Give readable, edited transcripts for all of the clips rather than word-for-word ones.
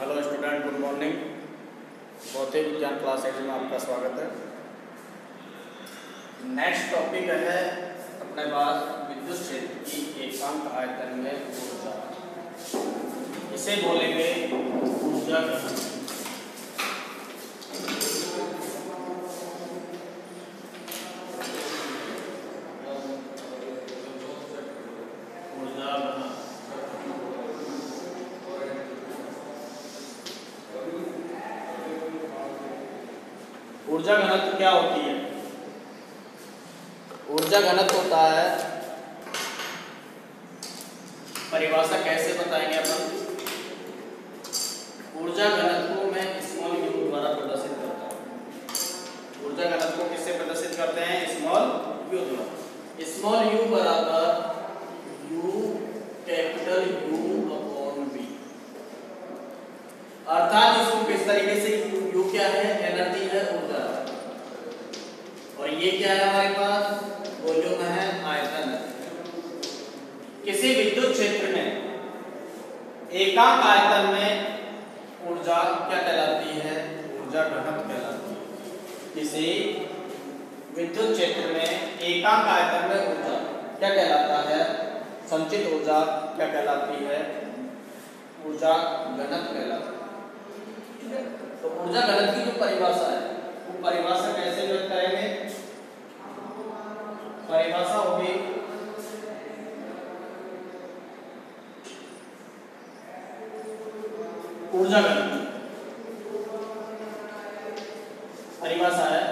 Hello student, good morning. भौतिक विज्ञान class 8 में आपका स्वागत है। नेक्स्ट टॉपिक है अपने पास विद्युत क्षेत्र की एकांक आयतन में ऊर्जा। इसे बोलेंगे ऊर्जा घनत्व। ऊर्जा घनत्व क्या होती है? ऊर्जा घनत्व होता है, परिभाषा कैसे बताएंगे अपन? ऊर्जा घनत्व को मैं स्मॉल यू द्वारा प्रदर्शित करता हूँ। ऊर्जा घनत्व को किससे प्रदर्शित करते हैं? स्मॉल यू द्वारा। स्मॉल यू बराबर U capital U upon V. अर्थात इसको किस तरीके से, यू क्या है? एनर्जी है, ऊर्जा। और ये क्या है हमारे पास? वॉल्यूम है, आयतन है। किसी विद्युत क्षेत्र में एकांक आयतन में ऊर्जा क्या कहलाती है? ऊर्जा घनत्व कहलाती है। किसी विद्युत क्षेत्र में एकांक आयतन में ऊर्जा क्या कहलाता है? संचित ऊर्जा क्या कहलाती है? ऊर्जा घनत्व कहलाती है। तो ऊर्जा घनत्व की जो परिभाषा है, वो परिभाषा कैसे व्यक्त करेंगे? परिभाषा होगी ऊर्जा घनत्व। परिभाषा है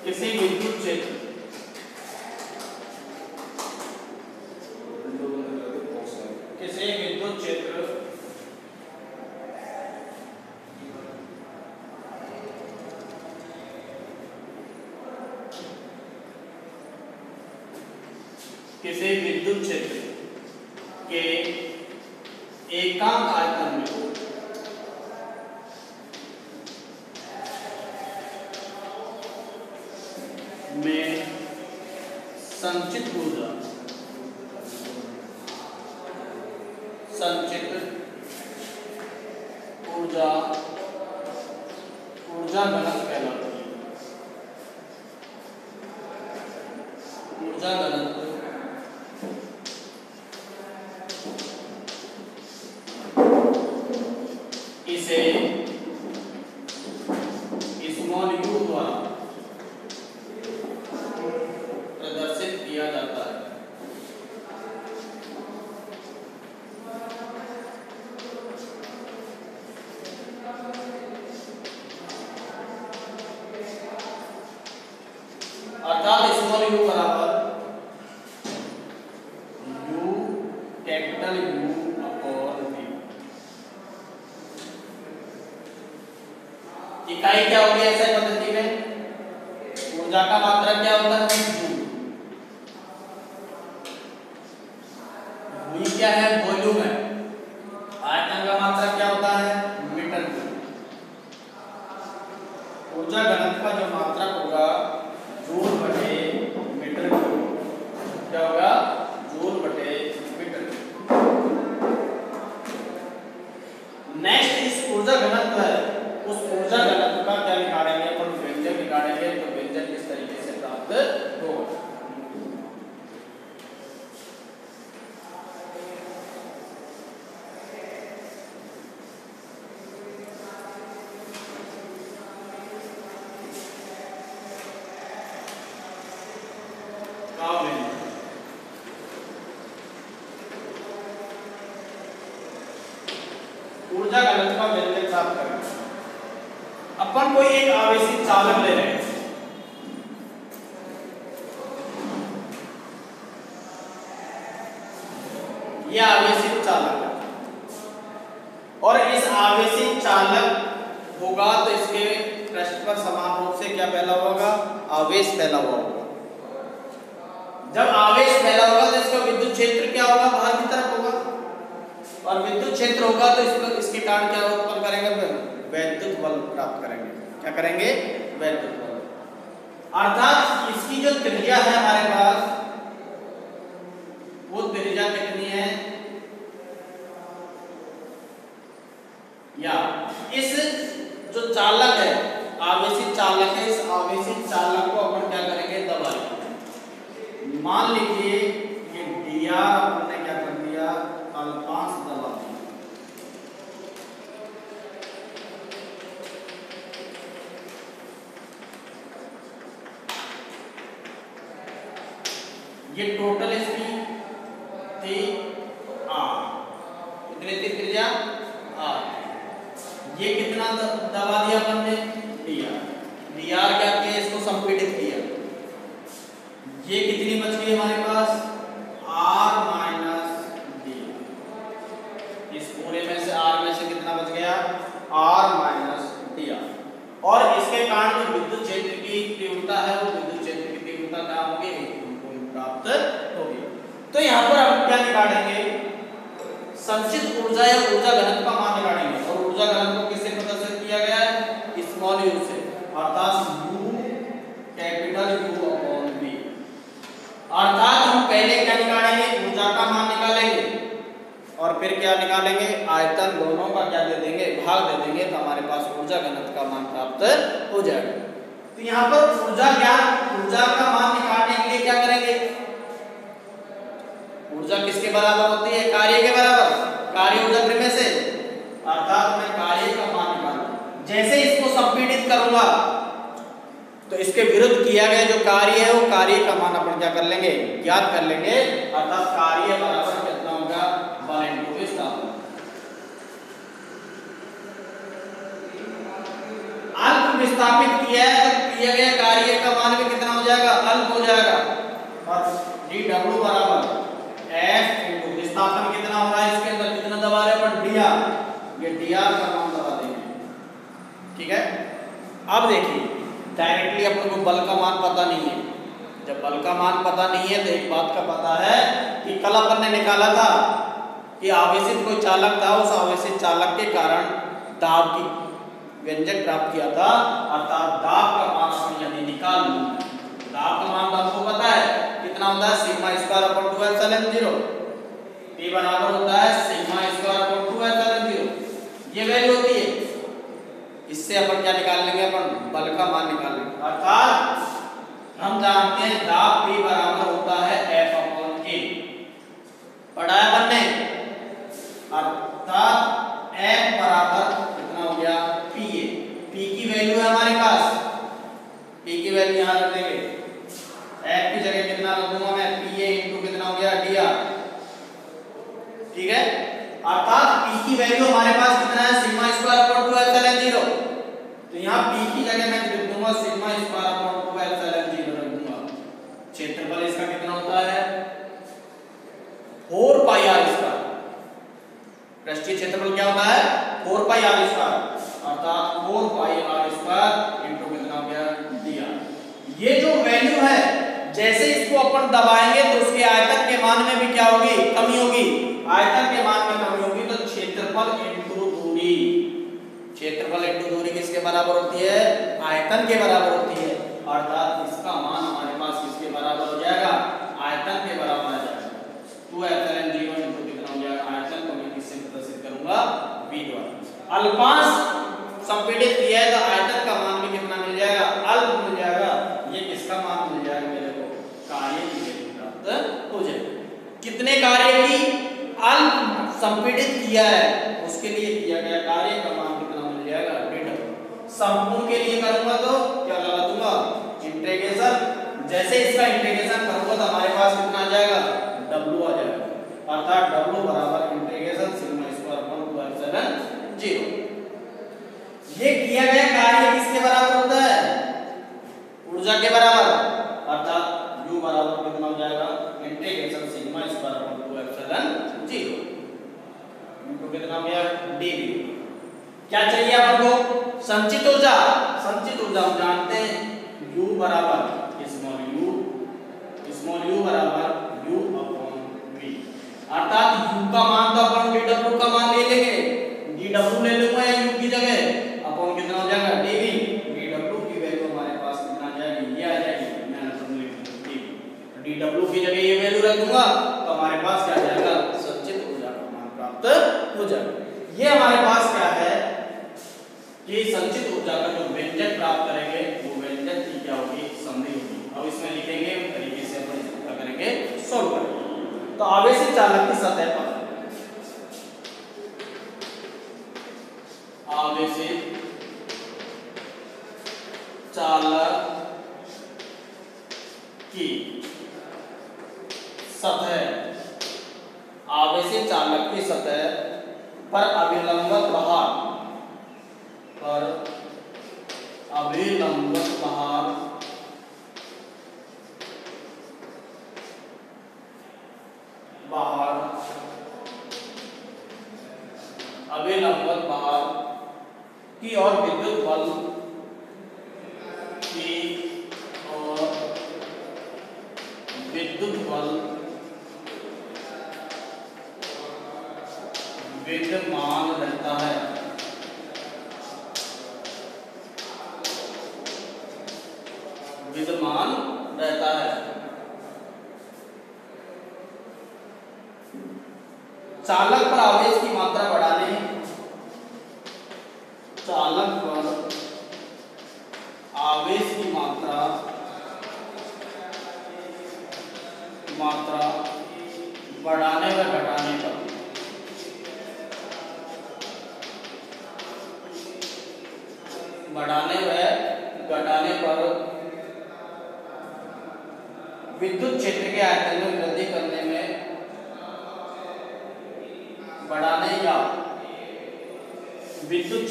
किसी विद्युत क्षेत्र किसी विद्युत क्षेत्र के एकांक आयतन में संचित ऊर्जा ऊर्जा घनत्व कहलाती है। ऊर्जा घनत्व इसे स्मॉल यू द्वारा प्रदर्शित किया जाता है। अर्थात स्मॉल यू बराबर U capital U upon V. इकाई क्या होगी ऐसे पद्धति में? ऊर्जा का मात्रक क्या होता है? जूल। वी क्या है? वॉल्यूम है। आयतन का मात्रक क्या होता है? मीटर। ऊर्जा घनत्व का जो मात्रक होगा जूल बटे मीटर क्यूब, क्या होगा? जूल बटे मीटर। नेक्स्ट इस ऊर्जा घनत्व है, उस ऊर्जा घनत्व का क्या निकालेंगे अपन? व्यंजक निकालेंगे। तो व्यंजक किस तरीके से प्राप्त होगा? ऊर्जा घनत्व का व्यंजक प्राप्त करें। अपन कोई एक आवेशित चालक ले रहे हैं। यह आवेशित चालक है और इस आवेशित चालक होगा तो इसके पृष्ठ पर समान रूप से क्या फैला होगा? आवेश फैला हुआ होगा। जब आवेश फैला होगा तो इसका विद्युत क्षेत्र क्या होगा? बाहर की तरफ होगा। और विद्युत क्षेत्र होगा तो इसके कारण क्या उत्पन्न करेंगे? वैद्युत बल प्राप्त करेंगे। क्या करेंगे? वैद्युत बल। अर्थात इसकी जो त्रिज्या है हमारे पास, वो त्रिज्या कितनी है? चालक है, आवेशित चालक है, इस आवेशित चालक को अपन क्या करेंगे, दबाएंगे। मान लीजिए ये Dr अपन ने क्या कर दिया, अल्पांश दबा दिया। ये टोटल इसकी थी R, कितनी थी त्रिज्या R। ये कितना दबा दिया अपन ने, Dr क्या किया, इसको संपीड़ित किया। ये कितनी बच गई हमारे पास, R माइनस D। इस पूरे में से R में से कितना बच गया, R माइनस Dr। और इसके कारण जो विद्युत क्षेत्र की तीव्रता है वो विद्युत क्षेत्र की तीव्रता क्या होगी, प्राप्त होगी। तो यहाँ पर हम क्या निकालेंगे, संचित ऊर्जा या ऊर्जा घनत्व का मान निकालेंगे। और ऊर्जा घनत्व को किससे प्रदर्शित किया गया है, स्मॉल u से, अर्थात U capital U upon V। अर्थात हम पहले क्या निकालेंगे, ऊर्जा का मान निकालेंगे और फिर क्या निकालेंगे, आयतन दोनों का क्या दे देंगे, भाग दे देंगे, तो हमारे पास ऊर्जा घनत्व का मान प्राप्त हो जाएगा। तो यहाँ पर ऊर्जा का मान निकालने के लिए क्या करेंगे, ऊर्जा किसके बराबर होती है, कार्य के बराबर, कार्य ऊर्जा त्रिमेय से, अर्थात मैं कार्य का मान निकालूंगा। जैसे इसको संपीड़ित करूंगा तो इसके विरुद्ध किया गया जो कार्य है वो कार्य का मान अपन क्या कर लेंगे, ज्ञात कर लेंगे। अर्थात कार्य बराबर कितना होगा, बल इंटू विस्थापन। अल्प विस्थापित किया है तो किया गया कार्य का मान भी कितना हो जाएगा, अल्प हो जाएगा। और dw बराबर F इंटू विस्थापन कितना हो रहा है, इसके अंदर कितना दबा रहे हैं अपन, Dr। ये Dr का मान दबा देंगे, ठीक है। अब देखिए डायरेक्टली अपन को बल का मान पता नहीं है। जब बल का मान पता नहीं है तो एक बात का पता है कि कल अपन ने निकाला था कि आवेशित कोई चालक था, उस आवेशित चालक के कारण दाब की व्यंजक प्राप्त किया था। अर्थात दाब का मान अपन यदि निकाल लूं, दाब का मान तो आपको पता है कितना होता है, sigma square upon 2 epsilon 0। P बराबर होता है सिग्मा स्क्वायर अपॉन 2 एप्सिलॉन 0, ये वैल्यू होती है। इससे अपन क्या निकाल लेंगे, अपन बल का मान निकाल लेंगे। अर्थात हम जानते हैं दाब P बराबर होता है F अपॉन A, पढ़ा है अपन ने। अर्थात F बराबर कितना हो गया, PA। P की वैल्यू है हमारे पास, P की वैल्यू यहाँ रख देंगे, F की जगह कितना रख दूंगा मैं, PA इंटू कितना हो गया, Dr, ठीक है। अर्थात P की वैल्यू हमारे पास कितना है, सिग्मा स्क्वायर अपॉन 2 एप्सिलॉन 0। तो यहाँ P की जगह मैं लिख दूंगा सिग्मा स्क्वायर अपॉन 2 एप्सिलॉन 0 रख दूंगा। क्षेत्रफल इसका कितना होता है, 4 पाई r स्क्वायर। पृष्ठीय क्षेत्रफल क्या होता है, 4 पाई r स्क्वायर, अर्थात 4 पाई r स्क्वायर इंटू कितना हो गया, Dr। ये जो वैल्यू है जैसे इसको अपन दबाएंगे तो उसके आयतन के मान में भी क्या होगी, कमी होगी। आयतन के मान में कमी होगी तो क्षेत्रफल इंटू दूरी, क्षेत्रफल इंटू दूरी किसके बराबर होती है, आयतन के बराबर होती है। अर्थात इसका मान हमारे पास किसके बराबर हो जाएगा, आयतन के बराबर आ जाएगा। 2 एप्सिलॉन 0 इंटू कितना हो जाएगा, आयतन को मैं किससे प्रदर्शित करूंगा, V द्वारा। अल्पांश संपीड़ित किया है तो आयतन का मान भी कितना मिल जाएगा, अल्प मिल जाएगा। ये किसका मान मिल जाएगा मेरे को, कार्य की वैल्यू प्राप्त हो जाएगी। कितने कार्य की, अल्प संपीड़ित किया है उसके लिए किया गया कार्य का मान कितना मिल जाएगा, dw। संपूर्ण के लिए करूंगा तो क्या लगा दूंगा, इंटीग्रेशन। जैसे इसका इंटीग्रेशन करूंगा तो हमारे पास कितना आ जाएगा, w आ जाएगा। अर्थात w बराबर integration sigma square upon 2 epsilon 0। ये किया गया कार्य किसके बराबर होता है, ऊर्जा के बराबर। अर्थात u बराबर कितना हो जाएगा, integration sigma square upon 2 epsilon 0 into कितना हो गया, dv। क्या चाहिए अपन को, संचित ऊर्जा। संचित ऊर्जा हम जानते हैं u बराबर स्मॉल u बराबर u अपॉन v। अर्थात u का मान तो अपन dw का मान ले लेंगे, dw ले लूंगा या u की जगह अपॉन कितना हो जाएगा, dv। dw की वैल्यू हमारे पास कितना आ जाएगी, ये आ जाएगी, मैं अपन लिख दूंगा dw की जगह ये वैल्यू रख दूंगा तो हमारे पास क्या आ जाएगा, संचित ऊर्जा का मान प्राप्त हो जाएगा। ये हमारे पास क्या है कि संचित ऊर्जा का जो व्यंजक प्राप्त करेंगे वो व्यंजक की क्या होगी, संधि होगी। अब इसमें लिखेंगे तरीके से अपन क्या करेंगे, सॉल्व करेंगे। तो आवेशित चालक की सतह पर आवेशित चालक की सतह, आवेशित चालक की सतह पर अभिलंबत भार, पर अभिलंबत भार अभिलंबत भार की और विद्युत बल की और विद्युत बल विद्यमान रहता है। विद्यमान रहता है। चालक पर आवेश की मात्रा बढ़ाने, चालक पर आवेश की मात्रा बढ़ाने व घटाने पर विद्युत क्षेत्र के आयतन में वृद्धि करने में, बढ़ाने या विद्युत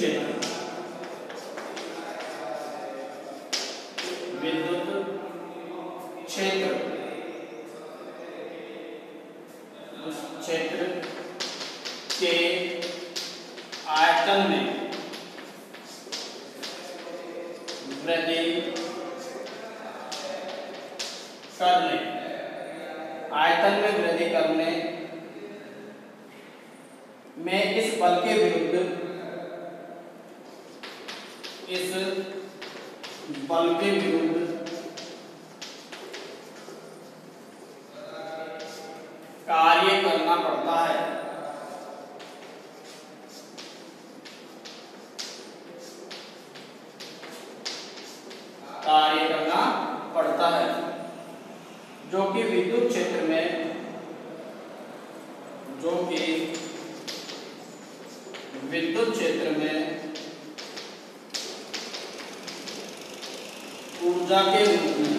क्षेत्र के आयतन में वृद्धि करने, आयतन में वृद्धि करने में इस बल के विरुद्ध, इस बल के विरुद्ध कार्य करना पड़ता है। कार्य करना पड़ता है जो कि विद्युत क्षेत्र में, जो कि विद्युत क्षेत्र में ऊर्जा के रूप में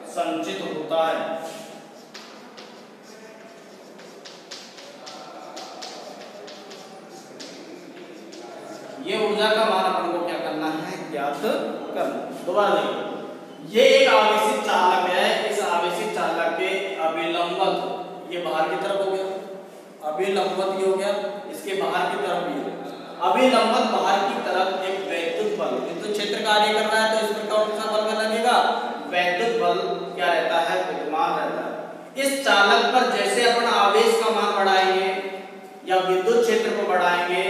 संचित होता है। ये ऊर्जा का मान अपन को क्या करना है, ज्ञात करना। दोबारा देखिए, ये एक आवेशित चालक है, इस आवेशित चालक के अभिलंबत, ये बाहर की तरफ हो गया, अभिलंबत ये हो गया, इसके बाहर की तरफ भी अभिलंबत बाहर की तरफ एक वैद्युत बल, विद्युत क्षेत्र कार्य कर रहा है तो इस पर कौन सा बल लगेगा, वैद्युत बल क्या रहता है, विद्यमान रहता है। इस चालक पर जैसे अपन आवेश का मान बढ़ाएंगे या विद्युत क्षेत्र को बढ़ाएंगे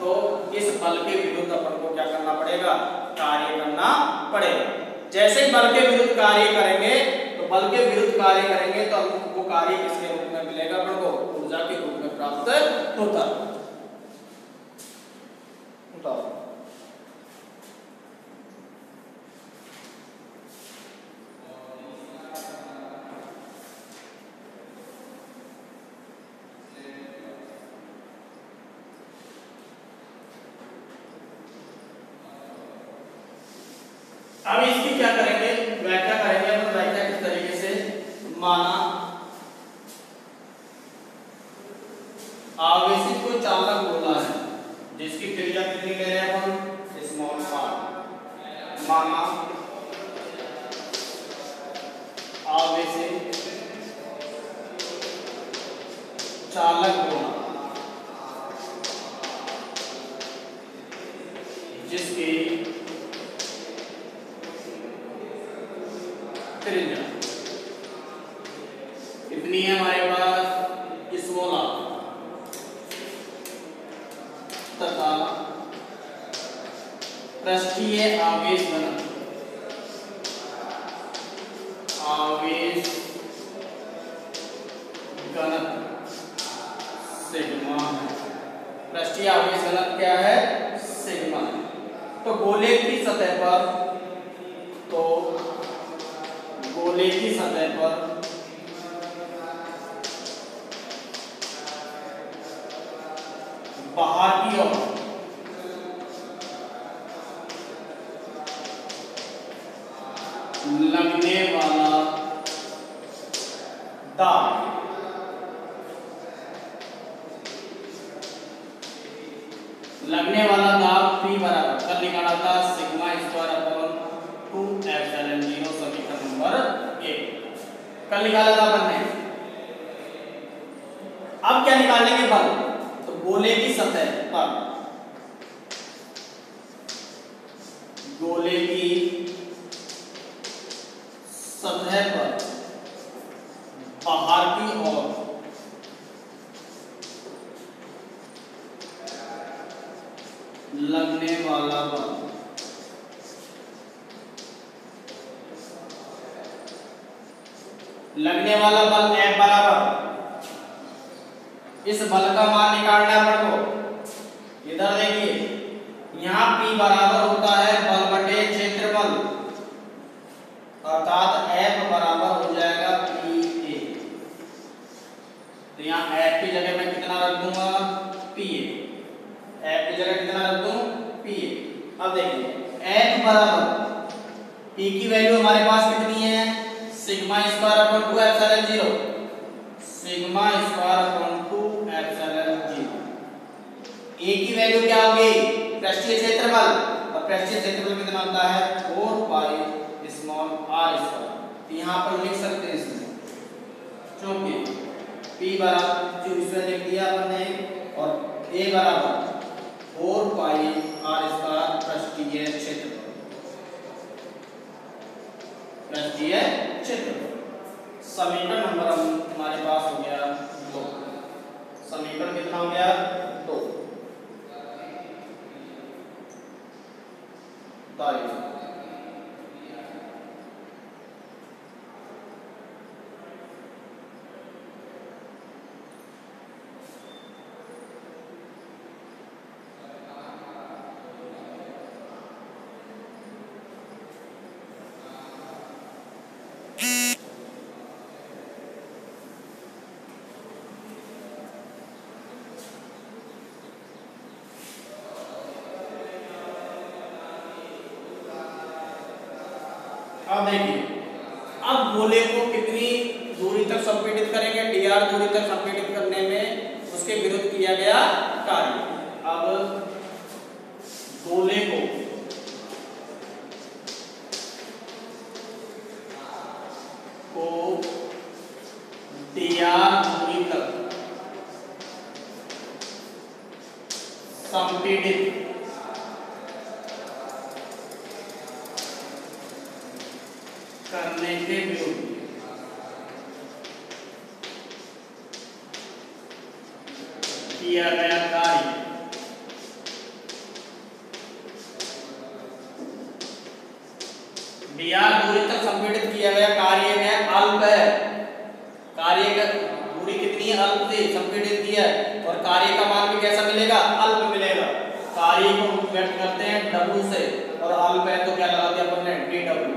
तो इस बल के विरुद्ध अपन को क्या करना पड़ेगा, कार्य करना पड़ेगा। जैसे ही बल के विरुद्ध कार्य करेंगे तो बल के विरुद्ध कार्य करेंगे तो हमको कार्य किसके रूप में मिलेगा, अपन को ऊर्जा के रूप में प्राप्त होता है। अब इसकी क्या करेंगे, व्याख्या करेंगे। अपन व्याख्या किस तरीके से, माना आवेशित कोई चालक गोला है जिसकी त्रिज्या कितनी ले रहे हैं अपन, स्मॉल r। माना आवेशित चालक गोला जिसकी त्रिज्या कितनी है हमारे पास, स्मॉल r, तथा पृष्ठीय आवेश घनत्व, सिग्मा है। पृष्ठीय आवेश घनत्व क्या है? सिग्मा है। तो गोले की सतह पर बाहर की ओर लगने वाला दाब P बराबर कल निकाला था सिग्मा स्क्वायर अपॉन 2 एप्सिलॉन 0 समीकरण नंबर 1 कल निकाला था अपन ने। अब क्या निकालेंगे? बल। तो गोले की सतह पर बाहर की ओर लगने वाला बल F बराबर, इस बल का मान निकालना है अपन को। इधर देखिए, यहाँ P बराबर होता है बल बटे क्षेत्रफल, अर्थात F बराबर हो जाएगा PA। तो यहाँ F की जगह मैं कितना रख दूंगा? PA। F की जगह कितना रख दूं? PA। अब देखिए F बराबर P की वैल्यू हमारे पास कितनी है? Sigma square upon 2 epsilon 0। Sigma square upon 2 epsilon 0। A की वैल्यू क्या होगी? पृष्ठीय क्षेत्रफल, और पृष्ठीय क्षेत्रफल कितना होता है? 4 पाई स्मॉल r स्क्वायर। यहाँ पर लिख सकते हैं इसमें, क्योंकि P बराबर जो इसमें लिख दिया अपन ने, और A बराबर 4 पाई r स्क्वायर पृष्ठीय क्षेत्रफल। समीकरण नंबर हमारे पास हो गया 2। समीकरण कितना हो गया? 2। अब देखिए, अब गोले को कितनी दूरी तक संपीड़ित करेंगे? dr दूरी तक संपीड़ित करने में उसके विरुद्ध किया गया कार्य। अब गोले को dr दूरी तक संपीड़ित करने के विरुद्ध किया गया कार्य dr दूरी तक संपीड़ित किया गया कार्य है अल्प है। कार्य का दूरी कितनी है? अल्प से संपीड़ित किया है, और कार्य का मान भी कैसा मिलेगा? अल्प मिलेगा। कार्य को व्यक्त करते हैं W से, और अल्प है तो क्या लगा दिया अपन ने? dW।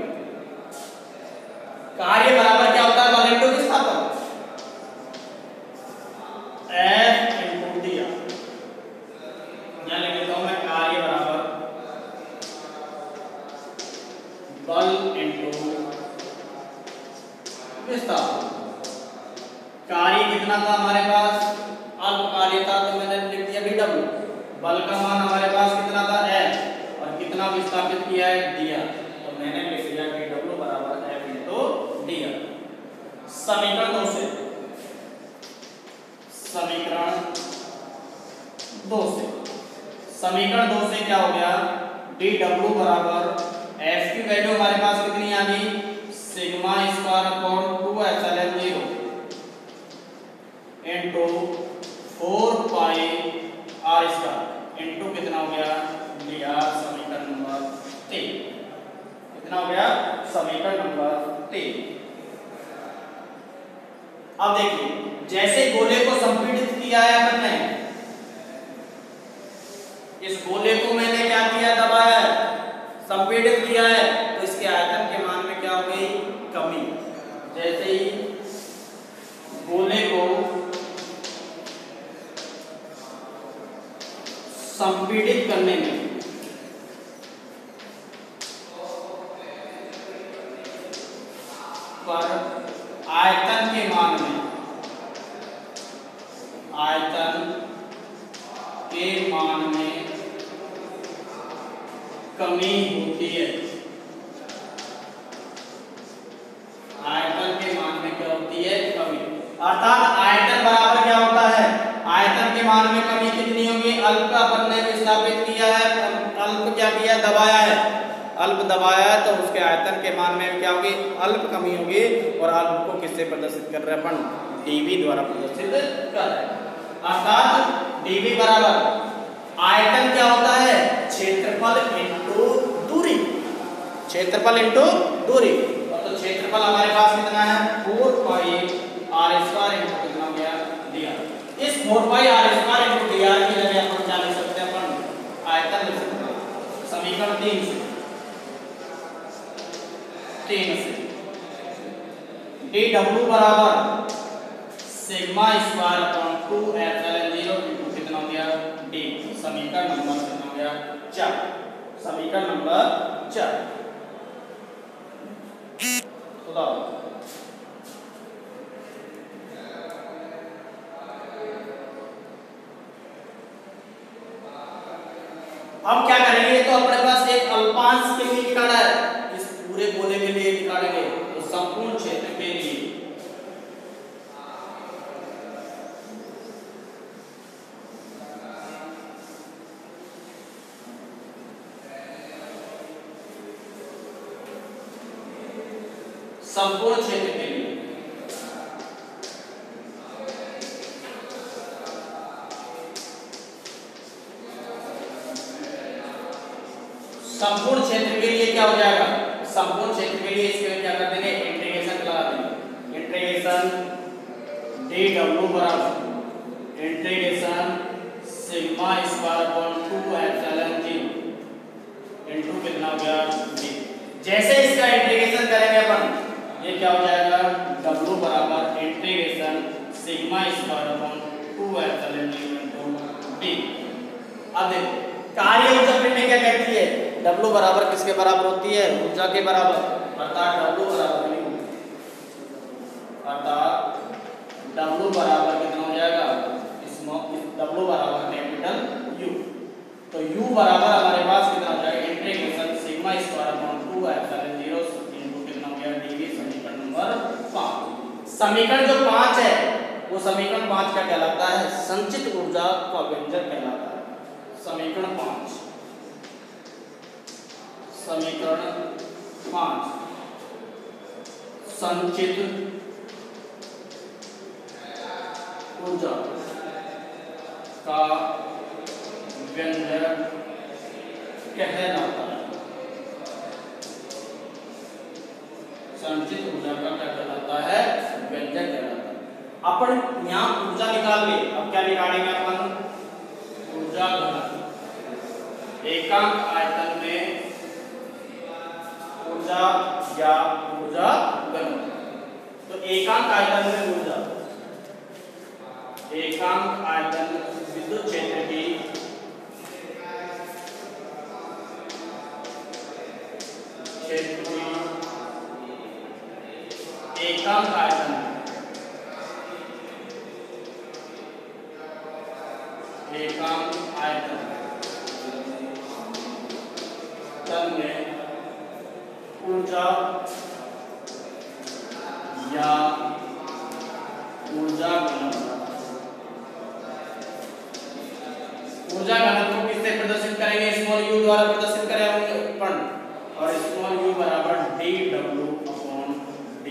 कार्य बराबर क्या होता है? बल इंटू विस्थापन, F इंटू dr। यहाँ लिख देता हूं मैं, कार्य बराबर बल इंटू विस्थापन। कार्य कितना था हमारे पास? अल्प कार्य था, तो मैंने लिख दिया dW। बल का मान हमारे पास कितना था? F, और कितना विस्थापित किया है? dr। तो मैंने लिख दिया dW बराबर F इंटू dr। समीकरण 2 से क्या हो गया? dW बराबर F की वैल्यू हमारे पास कितनी आ गई? Sigma square upon 2 epsilon 0 into 4 पाई r स्क्वायर इनटू कितना हो गया? dr। समीकरण नंबर 3 कितना हो गया? समीकरण नंबर 3। अब देखिए, जैसे गोले को संपीड़ित किया है अपन ने, इस गोले को मैंने क्या किया, दबाया है, संपीड़ित किया है, तो इसके आयतन के मान में क्या हो गई, कमी। जैसे ही गोले को संपीड़ित करने में पर आयतन के मान में, आयतन के मान में कमी होती है। आयतन के मान में क्या होती है, कमी। अर्थात आयतन बराबर क्या होता है, आयतन के मान में कमी कितनी होगी, अल्प का अपन ने विस्थापित किया है, अल्प क्या किया, दबाया है, अल्प दबाया है, तो उसके आयतन के मान में क्या होगी, अल्प कमी होगी। और अल्प को किससे प्रदर्शित कर रहे हैं अपन, dv द्वारा प्रदर्शित कर रहे हैं। अर्थात dv बराबर आयतन क्या होता है, क्षेत्रफल इंटू दूरी, क्षेत्रफल इंटू दूरी। तो क्षेत्रफल हमारे पास कितना है, 4 पाई r स्क्वायर इंटू कितना गया, dr। इस 4 पाई r स्क्वायर इंटू dr की जगह अपन क्या लिख सकते हैं, अपन आयतन लिख सकते हैं समीकरण 3 से dw बराबर sigma square upon 2 epsilon 0 into कितना हो गया, d। समीकरण नंबर कितना हो गया, 4। समीकरण नंबर 4। अब क्या करेंगे, तो अपने पास एक अल्पांश के लिए निकाला है, इस पूरे गोले के लिए निकालेंगे, तो संपूर्ण क्षेत्र के लिए संपूर्ण क्षेत्र के लिए संपूर्ण क्षेत्र के लिए क्या हो जाएगा, संपूर्ण क्षेत्र के लिए इसके क्या कर देंगे, इंटीग्रेशन लगा देंगे। इंटीग्रेशन dw बराबर integration sigma square upon 2 epsilon 0 into कितना हो गया, d। जैसे इसका इंटीग्रेशन करेंगे अपन, ये क्या हो जाएगा, w बराबर integration sigma square upon 2 epsilon 0 into d। अब देखो कार्य ऊर्जा पिंड क्या कहती है, W बराबर किसके बराबर होती है, ऊर्जा के बराबर। अर्थात W बराबर U, अर्थात W बराबर कितना हो जाएगा, W बराबर कैपिटल U। तो U बराबर हमारे पास कितना हो जाएगा, integration sigma square upon 2 epsilon 0 into कितना हो गया, dv। समीकरण नंबर 5। समीकरण जो 5 है वो समीकरण 5 क्या कहलाता है, संचित ऊर्जा का व्यंजक कहलाता है। समीकरण 5, समीकरण 5 संचित ऊर्जा का व्यंजक कहलाता है। संचित ऊर्जा का क्या कहलाता है, व्यंजक कहलाता है। अपन यहाँ ऊर्जा निकाल ले, अब क्या निकालेंगे अपन, ऊर्जा घनत्व। एकांक आयतन में ऊर्जा या ऊर्जा घनत्व। तो एकांक आयतन में ऊर्जा, एकांक आयतन विद्युत क्षेत्र की एकांक आयतन में ऊर्जा या ऊर्जा घनत्व, ऊर्जा घनत्व को किससे प्रदर्शित करेंगे, स्मॉल u द्वारा प्रदर्शित करेंगे अपन, और स्मॉल u बराबर dw अपॉन d।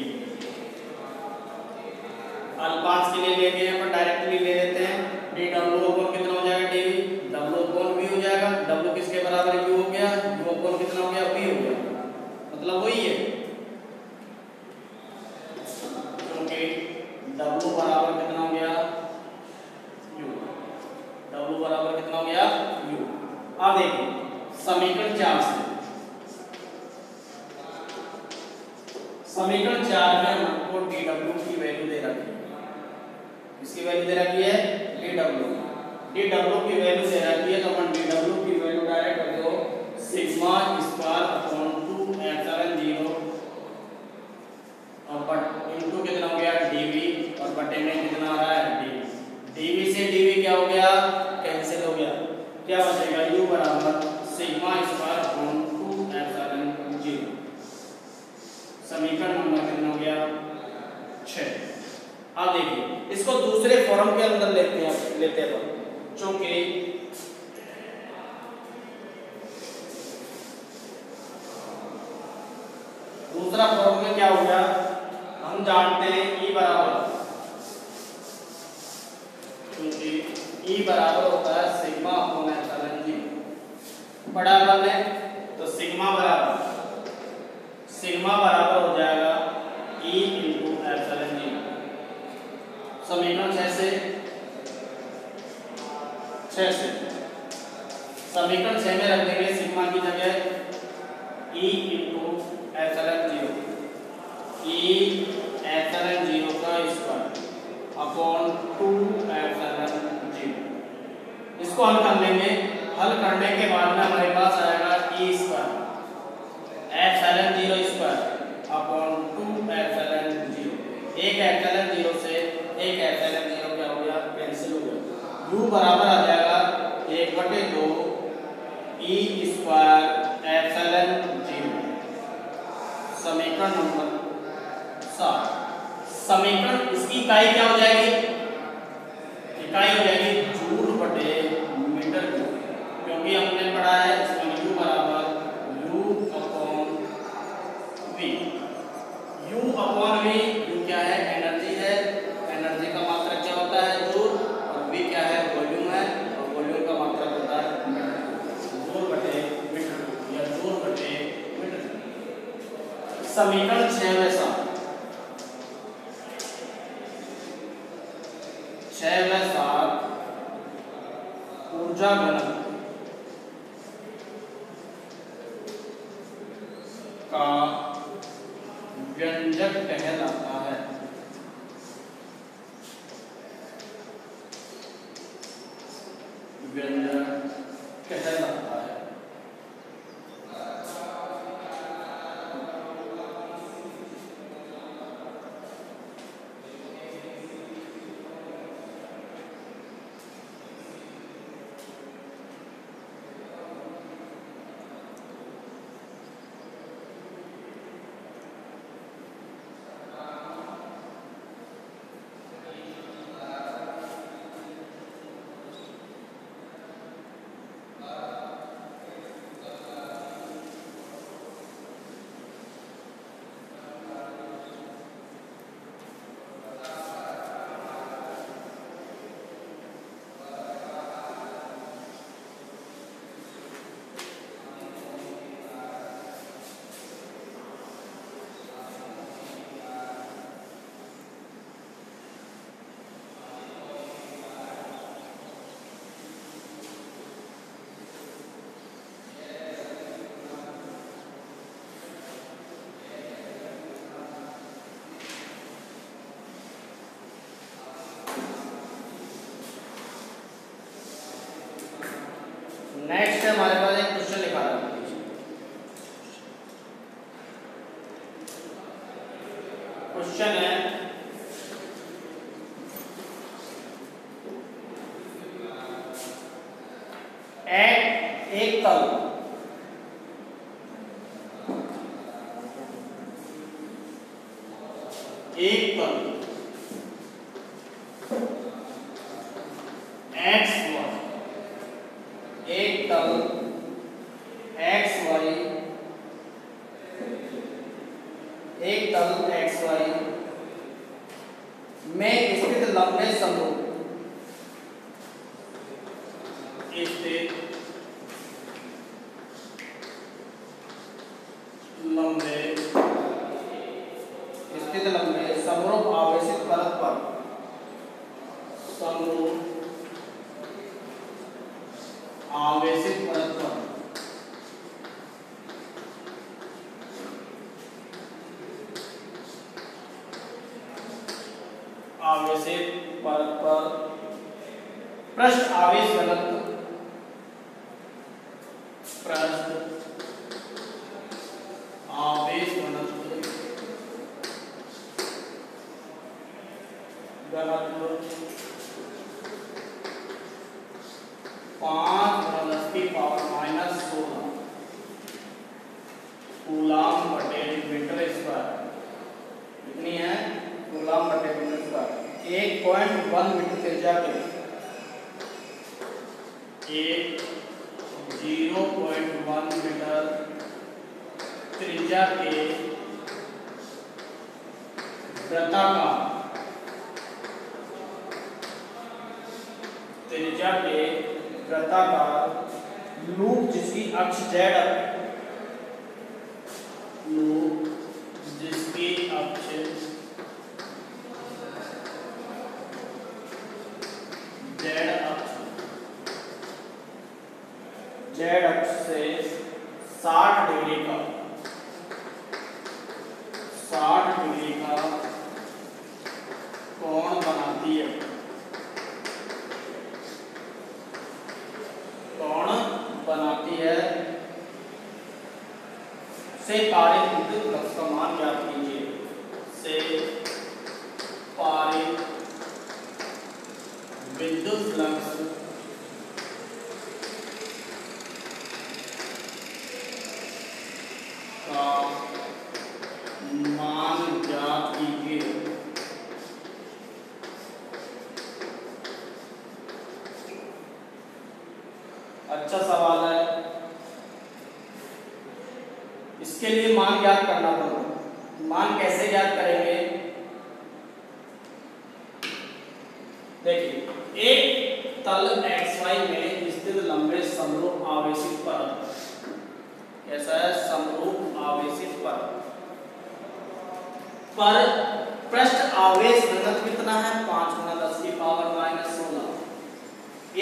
अल्पांश के लिए लेंगे अपन, डायरेक्टली ले लेते हैं, dw अपॉन कितना हो जाएगा, dv। w अपॉन v हो जाएगा, w किसके बराबर, u हो गया, u अपॉन कितना हो गया, v हो गया, मतलब वही है, क्योंकि w बराबर कितना हो गया, u, w बराबर कितना हो गया, u। समीकरण 4 में हमको dw की वैल्यू दे रखी है। इसकी वैल्यू दे रखी है dw की वैल्यू दे रखी है, तो अपन dw की वैल्यू डायरेक्ट कर दो सिग्मा स्क्वायर अपॉन 2 एप्सिलॉन 0 और बट इनटू कितना हो गया dv और बटे में कितना आ रहा है dv से dv क्या हो गया, कैंसिल हो गया, क्या बचेगा u बराबर सिग्मा स्क्वायर अपॉन 2 एप्सिलॉन 0। समीकरण नंबर कितना हो गया 6। अब देखिए इसको दूसरे फॉर्म के अंदर लेते हैं चूंकि दूसरा फॉर्म में क्या हो गया, हम जानते हैं E बराबर, क्योंकि E बराबर होता है सिग्मा अपॉन एप्सिलॉन 0 बराबर है, तो सिग्मा बराबर हो जाएगा E इंटू एप्सिलॉन 0। समीकरण 6 से समीकरण 6 में रख देंगे सिग्मा की जगह E into epsilon 0, E epsilon 0 का स्क्वायर अपॉन 2 एप्सिलॉन 0। इसको हल कर लेंगे, हल करने के बाद में हमारे पास आएगा E square epsilon 0 square upon 2 epsilon 0। एक एप्सिलॉन 0 से एक एप्सिलॉन 0 क्या हो गया, कैंसिल हो गया। U बराबर आ जाएगा 1/2 E स्क्वायर एप्सिलॉन 0। समीकरण नंबर 7। समीकरण इसकी इकाई क्या हो जाएगी, इकाई हो जाएगी जूल बटे मीटर क्यूब, क्योंकि हमने पढ़ा है इसमें U बराबर U अपॉन V। U क्या है, एनर्जी है, एनर्जी का मात्रक क्या होता है जूल, और V क्या है, वॉल्यूम है, और वॉल्यूम का मात्रक होता है मीटर, जूल बटे मीटर या जूल बटे मीटर। समीकरण 6 व 7 ऊर्जा घनत्व का व्यंजक कहलाता है। व्यंजक कहलाता है। नेक्स्ट है हमारे पास एक क्वेश्चन लिखा था, क्वेश्चन है एक तल एक तल XY में स्थित लंबे समरूप समरूप आवेशित परत पर आवेशित परत पर पृष्ठ आवेश घनत्व, पृष्ठ आवेश घनत्व 5×10⁻⁻16 कूलाम बटे मीटर स्क्वायर। कितनी है? कूलाम बटे मीटर स्क्वायर। 1.1 मीटर त्रिज्या के 0.1 मीटर त्रिज्या के वृत्ताकार लूप जिसकी अक्ष जेड, लूप जिसकी अक्ष जेड अक्ष से 60 डिग्री का कोण बनाती है, से पारित विद्युत फ्लक्स का मान ज्ञात कीजिए। से पारित विद्युत फ्लक्स का मान ज्ञात कीजिए। अच्छा सवाल है। इसके लिए मान ज्ञात करना पड़ेगा। मान कैसे ज्ञात करेंगे? देखिए, एक तल XY में स्थित लंबे समरूप आवेशित परत, कैसा है? समरूप आवेशित परत पर पृष्ठ आवेश घनत्व कितना है? 5×10⁻⁻16।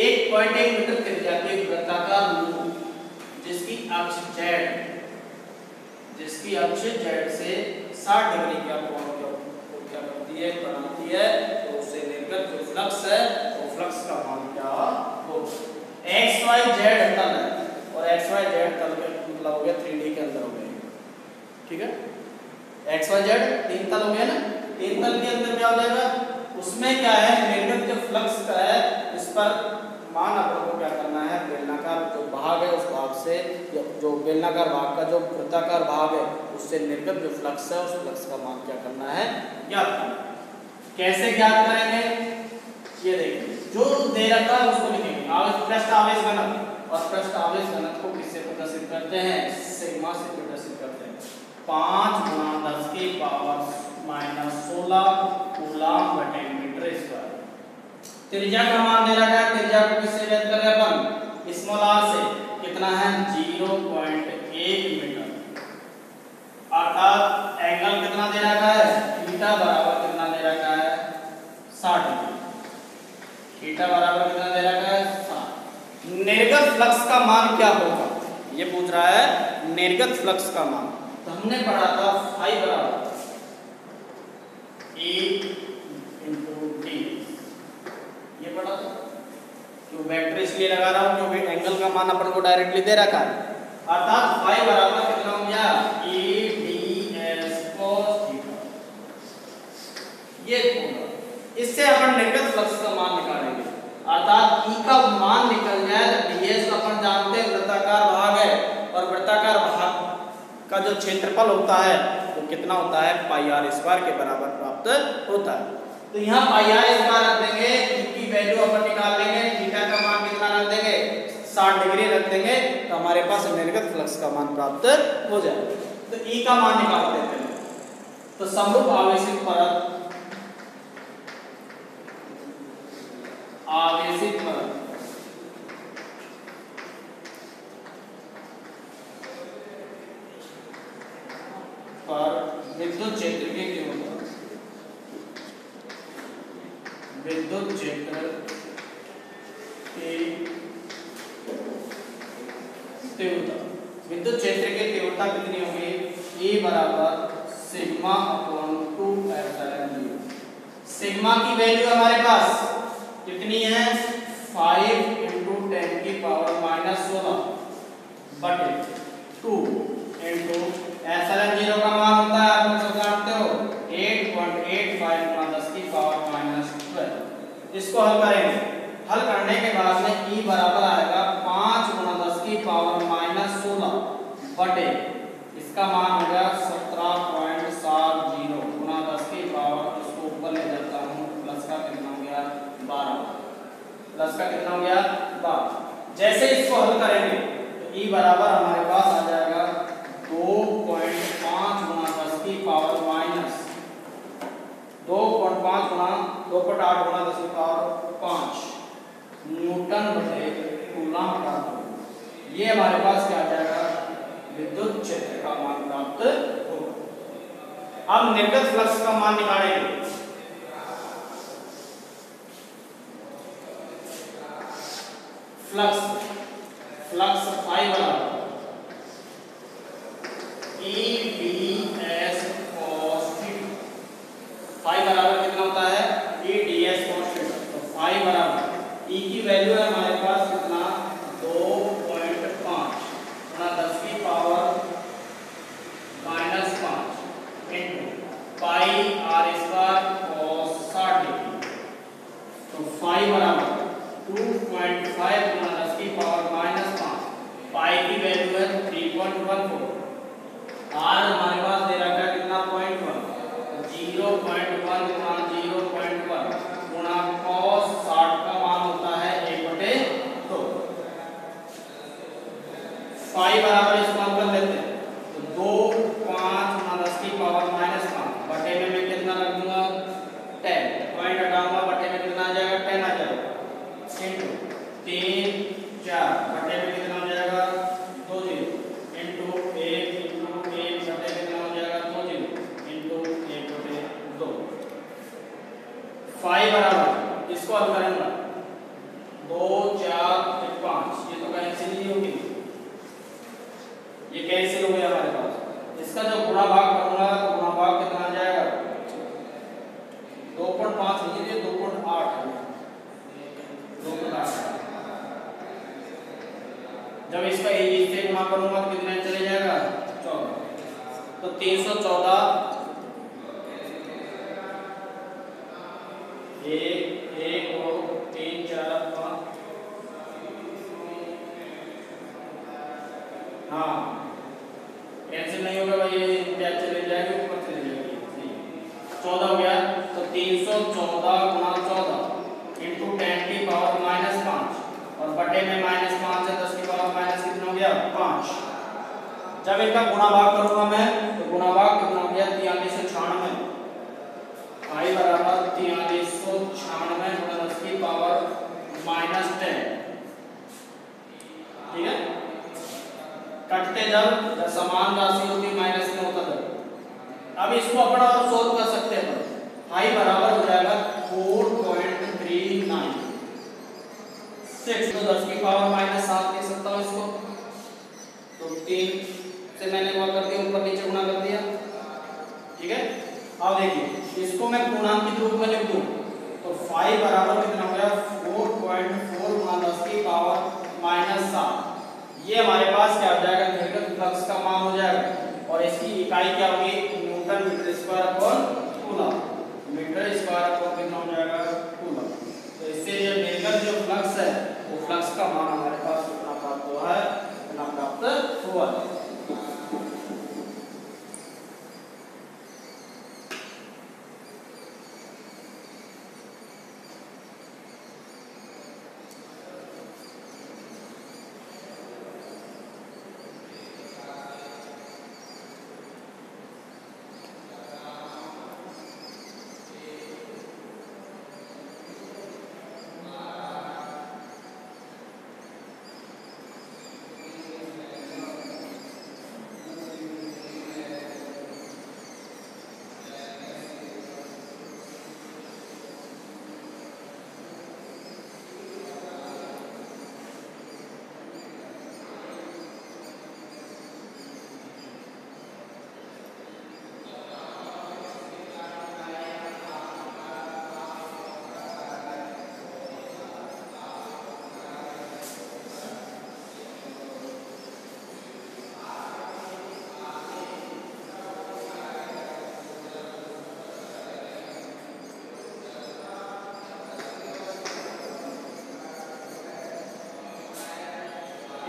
1.1 मीटर त्रिज्या के वृत्ताकार लूप जिसकी अक्ष जेड से 60 डिग्री का कोण क्या करती है, बनाती है, तो उससे निर्गत जो फ्लक्स है वो फ्लक्स का मान क्या होगा? XYZ तल है और XYZ तल के मतलब हो गया 3D के अंदर हो गया। ठीक है, XYZ 3 तल हो गया ना। 3 तल के अंदर क्या हो जाएगा? उसमें क्या है? निर्गत जो फ्लक्स का है इस पर मान अपन को क्या करना है? बेलनाकार जो भाग है उस भाग से, जो बेलनाकार भाग का जो वृत्ताकार भाग है उससे निर्गत जो फ्लक्स है उस फ्लक्स का मान क्या करना है? ज्ञात करना। कैसे ज्ञात करेंगे? ये देखिए, जो दे रखा है उसको लिखेंगे। पृष्ठ आवेश घनत्व, और पृष्ठ आवेश घनत्व को किससे प्रदर्शित करते हैं? सिग्मा से प्रदर्शित करते हैं। 5×10⁻⁻16 कूलाम बटे मीटर स्क्वायर। त्रिज्या का मान दे रखा है। त्रिज्या को किससे व्यक्त कर रहे हैं अपन? स्मॉल r से। कितना है? 0.1 मीटर। अर्थात एंगल कितना दे रखा है? थीटा बराबर कितना दे रखा है? 60 डिग्री। थीटा बराबर कितना दे रखा है? 60। निर्गत फ्लक्स का मान क्या होगा? ये पूछ रहा है निर्गत फ्लक्स का मान। तो हमने पढ़ा था फाई बराबर E × d, ये पढ़ा था। क्यों वेक्टर इसलिए लगा रहा हूं क्योंकि एंगल का मान अपन को डायरेक्टली दे रखा है। अर्थात फाई बराबर कितना हो गया? EdS cos theta. ये होगा। इससे अपन निर्गत फ्लक्स का मान निकालेंगे। अर्थात E का मान निकल जाए तो ds को अपन जानते हैं वृत्ताकार भाग है, और वृत्ताकार भाग का जो क्षेत्रफल होता है वो कितना होता है? πr² के बराबर प्राप्त होता है। तो यहाँ πr² रख देंगे, E की वैल्यू अपन निकाल लेंगे, थीटा का मान कितना रख देंगे? 60 डिग्री रख देंगे, तो हमारे पास निर्गत फ्लक्स का मान प्राप्त हो जाए। तो E का मान निकाल देते हैं। तो समरूप आवेशित परत पर विद्युत क्षेत्र की तीव्रता, विद्युत क्षेत्र की तीव्रता, विद्युत क्षेत्र की तीव्रता कितनी होगी? E बराबर सिग्मा अपॉन 2 एप्सिलॉन 0। सिग्मा की वैल्यू हमारे पास कितनी है 5 इंटू 10 की पावर माइनस 16 बटे 2 इंटू एप्सिलॉन जीरो का मान होता है आप लोग सब जानते हो 8.85 गुणा 10 की पावर माइनस 12। इसको हल करेंगे, हल करने के बाद में e बराबर आएगा 5 गुणा 10 की पावर माइनस 16 बटे इसका मान हो गया 17.70 गुणा 10 की पावर, इसको ऊपर ले जाता हूँ, प्लस का कितना हो गया 12, प्लस का कितना हो गया 12। जैसे इसको हल करेंगे तो e बराबर हमारे पास आ जाएगा 2.5 गुणा 10 की पावर माइनस 2.5 गुणा 2.8 गुणा 10 की पावर 5 न्यूटन बटे कूलम प्राप्त। ये हमारे पास क्या आ जाएगा विद्युत क्षेत्र का मान प्राप्त होगा। अब निर्गत फ्लक्स का मान निकालेंगे। फ्लक्स फ्लक्स फाई बराबर E ds cos theta. Phi बराबर कितना होता है E ds cos थीटा। तो फाई बराबर E की वैल्यू है हमारे पास कितना 2.5 गुणा 10 की power minus 5 into pi R square cos 60 degree. तो फाई बराबर 2.5 गुणा 10 की पावर माइनस 5, पाई की वैल्यू है 3.14, आर हमारे पास दे रखा है कितना 0.1, 0.1 गुणा 0.1 गुणा cos 60 का मान होता है 1/2। फाई बराबर इसको हम कर लेते हैं तो 2.5 गुणा 10 की पावर माइनस 5 बटे में मैं कितना रख दूंगा 10, पॉइंट हटाऊंगा बटे में कितना आ जाएगा 10 आ जाएगा इंटू 3 4 बटे में कितना हो जाएगा 2 0 इंटू 1 बटे कितना हो जाएगा 2 0 इंटू 1/2। फाई बराबर इसको हल करेंगे 2 4 5, ये तो कैंसिल नहीं होगी, ये कैंसिल हो गया हमारे पास। इसका जब गुणा भाग करूंगा तो गुणा भाग कितना आ जाएगा 2.5 लीजिए 2.8 जब इसका इससे गुणा करूंगा तो कितना चले जाएगा 14, तो 314 1 1 2 3 4 5 हाँ कैंसिल नहीं होगा भाई, ये क्या चले जाएगी ऊपर चले जाएगी 14 हो गया। तो 314 गुणा 14 इंटू 10 की पावर माइनस 5 और बटे में माइनस 5 है 10 की पावर माइनस कितना हो गया 5। जब इनका गुणा भाग करूंगा मैं तो गुणा भाग कितना हो गया 4396, आई बराबर 4396 गुणा 10 की पावर माइनस 10। ठीक है, कटते जब समान राशि होती माइनस में होता जब। अब इसको अपना और सोल्व कर सकते हैं, आई बराबर हो जाएगा 4.39 6 तो 10 की पावर माइनस 7 लिख सकता हूँ इसको, तो 3 से मैंने वो कर दिया ऊपर नीचे गुणा कर दिया। ठीक है, अब देखिए इसको मैं पूर्णांक के रूप में लिख दूं तो 5 बराबर कितना हो गया 4.4 गुणा 10 की पावर माइनस 7। ये हमारे पास क्या हो जाएगा निर्गत फ्लक्स का मान हो जाएगा और इसकी इकाई क्या होगी newton metre square upon coulomb, metre square upon कितना हो जाएगा कूलम। तो इससे ये निर्गत जो फ्लक्स है वो फ्लक्स का मान हमारे पास कितना प्राप्त हुआ है, कितना प्राप्त हुआ है।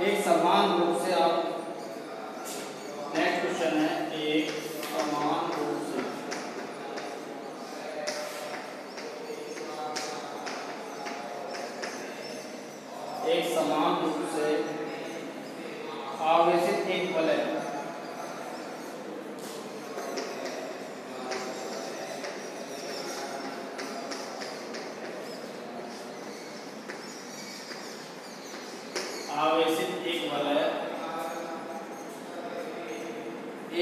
एक समान रूप से आप, नेक्स्ट क्वेश्चन है, एक समान रूप से आवेशित एक वलय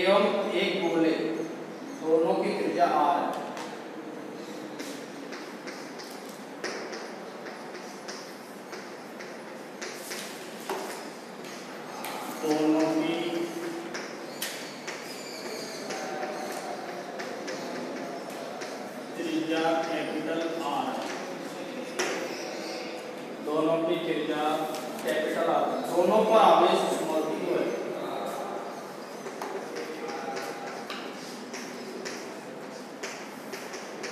एवं एक गोले दोनों की त्रिज्या r है। दोनों की त्रिज्या कैपिटल R है। दोनों की त्रिज्या कैपिटल R है। दोनों पर आवेश स्मॉल q है।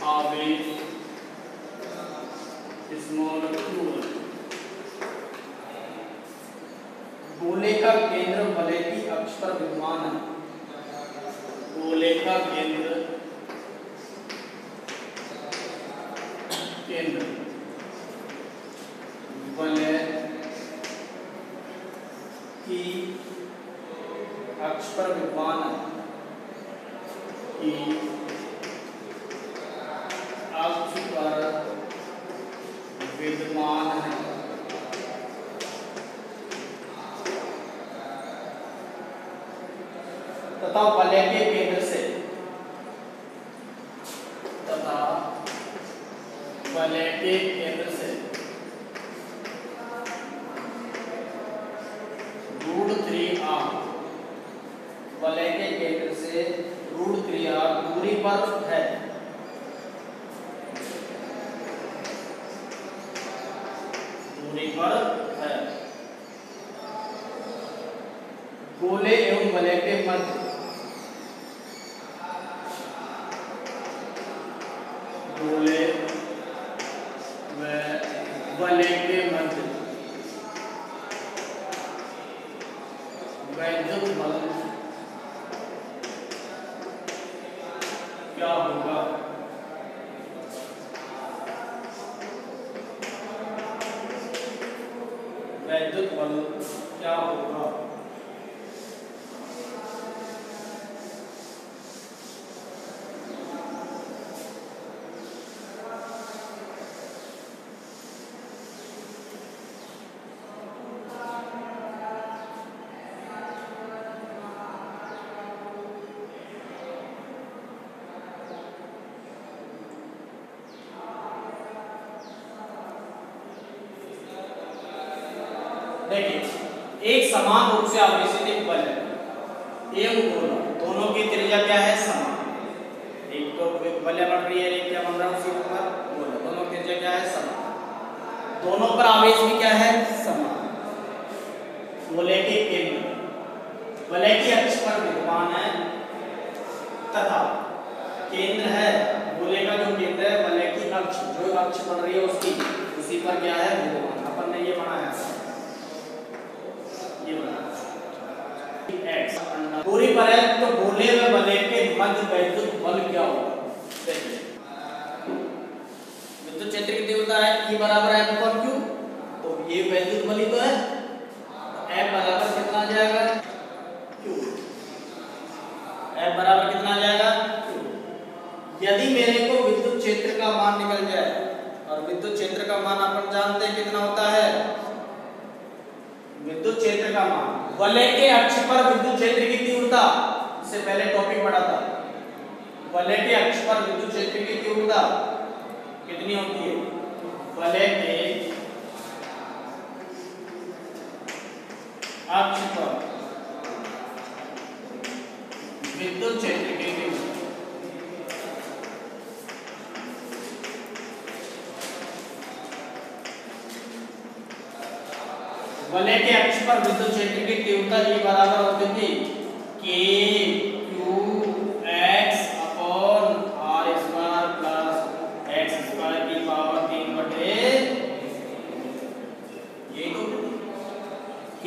आवेश स्मॉल q है। गोले का केंद्र वलय की अक्ष पर विद्यमान है। गोले का केंद्र वलय की अक्ष पर विद्यमान है। अक्ष पर विद्यमान है तथा वलय के केंद्र से √3r वलय के केंद्र से √3r दूरी पर है। गोले एवं वलय के मध्य वैद्युत बल क्या होगा? वैद्युत बल क्या होगा? देखिए, एक समान रूप से आवेशित एक बल है एवं गोला, दोनों की त्रिज्या क्या है? समान। एक तो बल बढ़ रही है, एक क्या बन रहा है उसी ऊपर गोला, दोनों की त्रिज्या क्या है? समान। दोनों पर आवेश भी क्या है? समान। गोले के केंद्र वलय की अक्ष पर विद्यमान है तथा केंद्र है गोले का, जो केंद्र है वलय की अक्ष, जो अक्ष बन रही है उसकी, उसी पर क्या है? विद्यमान। अपन ने ये बनाया है, दूरी पर है तो गोले में वलय के मध्य वैद्युत बल क्या होगा? विद्युत क्षेत्र की तीव्रता है E बराबर है F Q, तो ये वैद्युत बल ही तो है, तो F बराबर कितना आ जाएगा? Q। F बराबर कितना आ जाएगा? Q। यदि मेरे को विद्युत क्षेत्र का मान निकल जाए, और विद्युत क्षेत्र का मान अपन जानते हैं कितना होता है? विद्युत क्षेत्र का मान वलय के अक्ष पर विद्युत क्षेत्र की तीव्रता, इससे पहले टॉपिक पढ़ा था, वलय के अक्ष पर विद्युत क्षेत्र की तीव्रता कितनी होती है? वलय के अक्ष पर विद्युत क्षेत्र की तीव्रता, वलय के अक्ष पर विद्युत क्षेत्र की तीव्रता E बराबर होती थी KQX upon R square plus X square की पावर 3 बटे, ये K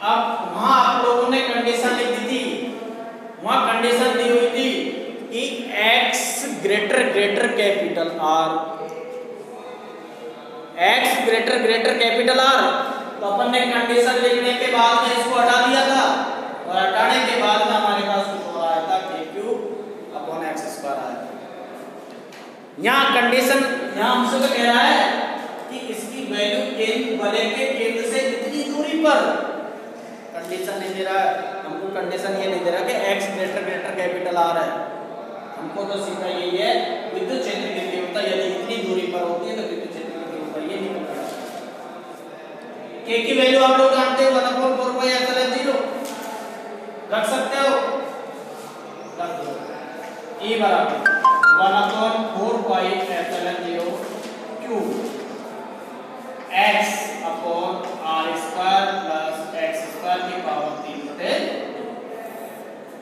अब वहां आप लोगों ने कंडीशन लिख दी थी, वहां कंडीशन दी हुई थी कि x greater capital R, x greater capital R। तो अपन ने कंडीशन लिखने के बाद में इसको हटा दिया था और हटाने के बाद में हमारे पास कुछ हो रहा था k³ आया। यहाँ कंडीशन यहाँ हमसे तो कह रहा है कि इसकी वैल्यू केंद्र वलय के केंद्र से इतनी दूरी पर, कंडीशन नहीं दे रहा है हमको, कंडीशन ये नहीं दे रहा कि x ग्रेटर कैपिटल R है। हमको तो सीखा यही है विद्युत क्षेत्र की तीव्रता यदि इतनी दूरी पर होती है तो विद्युत क्षेत्र की तीव्रता ये निकलता है। k की वैल्यू आप लोग जानते हो 1/4πε0 रख सकते हो, रख दो। E बराबर 1/4πε0 q x upon r square plus x² की पावर 3/।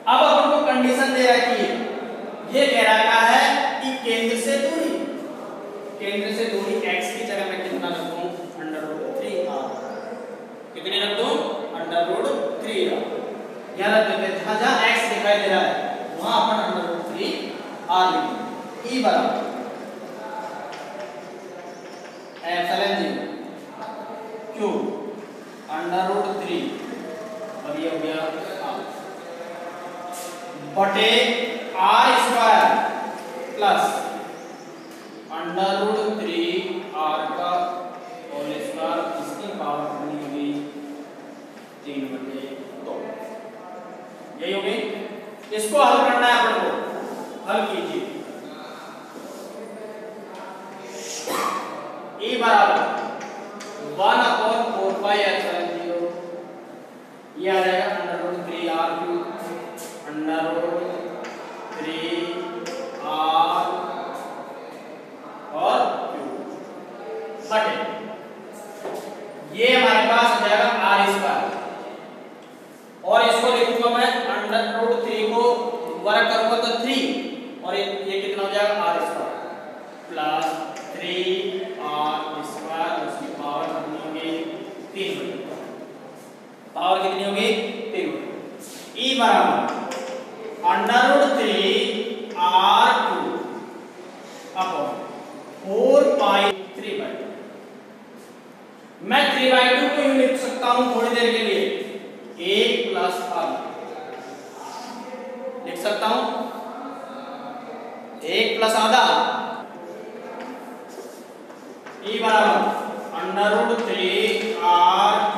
अब अपन को कंडीशन दे रखी है, ये कह रहा है कि केंद्र से दूरी x की जगह मैं कितना रख दूं √3r, कितने रख दूं √3r। यहां रख देते हैं, जहां x दिखाई दे रहा है वहां अपन √3r लिखेंगे। E बराबर ε0 q √3 और ये हो गया r बटे r² प्लस √3r का होल स्क्वायर, इसकी पावर कितनी होगी 3/2। यही होगी। इसको हल करना है अपन को, हल कीजिए। E बराबर 1/4πε0 ये आ जाएगा √3r³ √3r और q बटे ये हमारे पास हो जाएगा r² और इसको लिखूंगा मैं √3 को वर्ग करूंगा तो 3 और ये कितना हो जाएगा r² प्लस 3r² उसकी पावर कितनी होगी 3/2। पावर कितनी होगी 3/2। E बराबर √3r³ अपॉन 4π3/2। मैं 3/2 को यूं लिख सकता हूं थोड़ी देर के लिए 1 प्लस आधा लिख सकता हूं, 1 प्लस आधा। E बराबर √3r³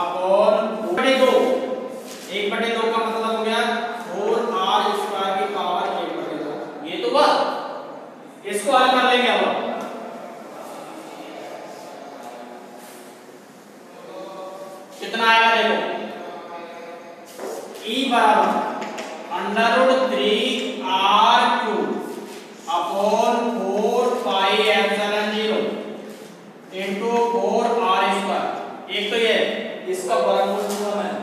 अपॉन 1/2। 1/2 का मतलब हो गया 4r² की पावर 1/2। ये तो बात, इसको हल कर लेंगे अब। कितना आएगा देखो, E बराबर √3r³ अपॉन 4πε0 इंटू 4r²। एक तो ये इसका वर्गमूल लूंगा मैं,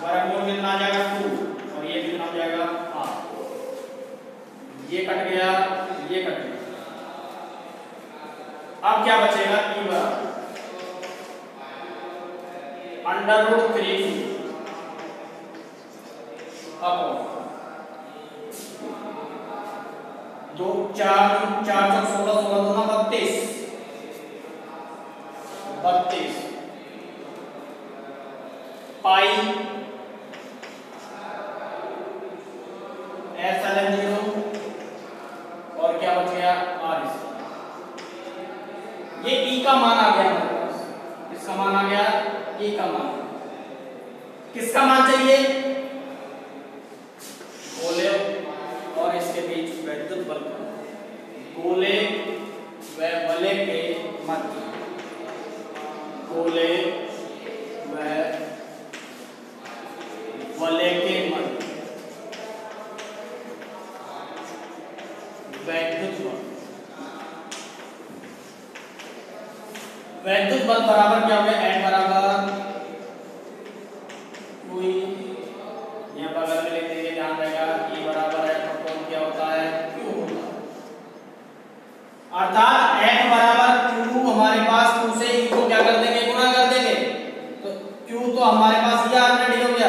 वर्गमूल कितना आ जाएगा 2 और ये कितना हो जाएगा 8। ये कट गया, ये कट गया। अब क्या बचेगा, E बराबर √3 अपॉन 2 4 4 16 16 32 पाई ε0 और क्या बच गया r। ये E का मान आ गया हमारे पास, किसका मान आ गया E का मान। किसका मान चाहिए, गोले और इसके बीच विद्युत बल, गोले व वलय के मध्य, गोले व वलय के मध्य वैद्युत बल। वैद्युत बल बराबर क्या हो गया, N बराबर कोई यहाँ बगल में लिख देंगे, ध्यान रहेगा। E बराबर है तो कौन क्या होता है Q होता है, अर्थात N बराबर Q। हमारे पास Q से E को क्या कर देंगे, गुणा कर देंगे हमारे पास ये ऑलरेडी हो गया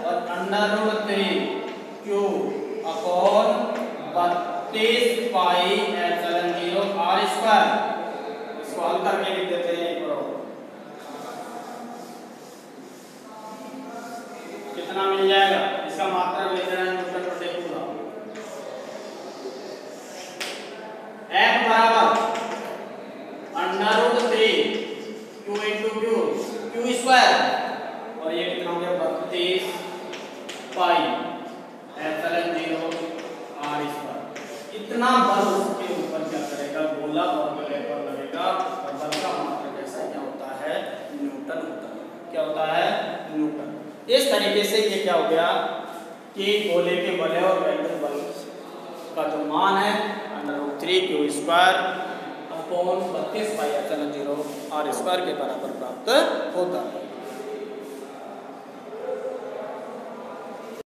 और √3 Q upon 32 pi epsilon 0 r square. इसको हल करके लिख देते हैं। कितना मिल जाएगा? इसका मात्रक ले लेना न्यूटन प्रति कूलम। F बराबर √3 Q into Q स्क्वायर और ये कितना हो गया 32 पाई एप्सिलॉन 0 r स्क्वायर। इतना बल उसके ऊपर क्या करेगा? गोला और गोले पर लगेगा और बल का मात्रक ऐसा क्या होता है? न्यूटन होता है। क्या होता है? न्यूटन। इस तरीके से ये क्या हो गया कि गोले के बल और केंद्र बल का जो मान है √3 Q square upon 32 pi epsilon 0 r square के बराबर प्राप्त होता है।